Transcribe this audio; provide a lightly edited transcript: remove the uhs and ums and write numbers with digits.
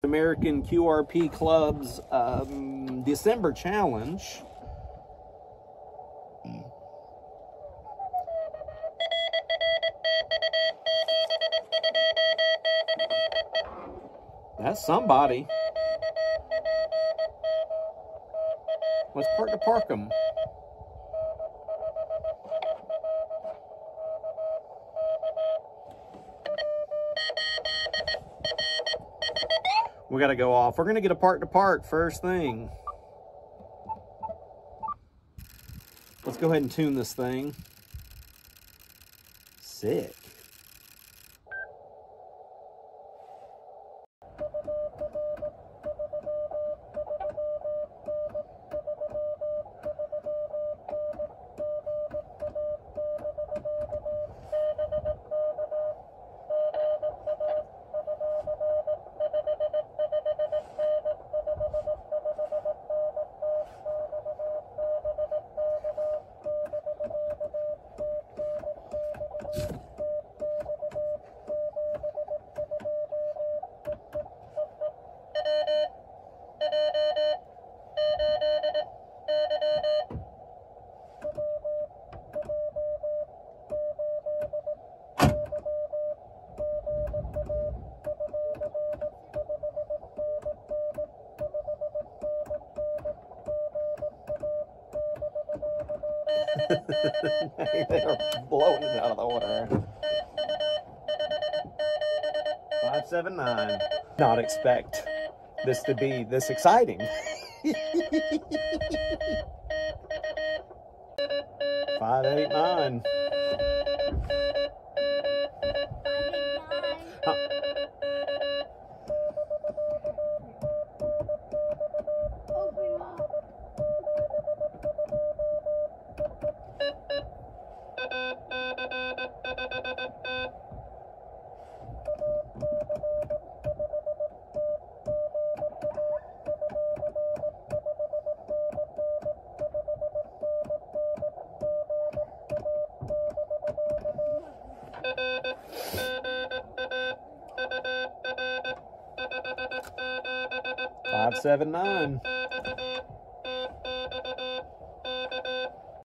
American QRP Club's December challenge. That's somebody. Let's park them. We got to go off. We're going to get a park to park first thing. Let's go ahead and tune this thing. Sick. They're blowing it out of the water. 579. Not expect this to be this exciting. 589. Huh. 579.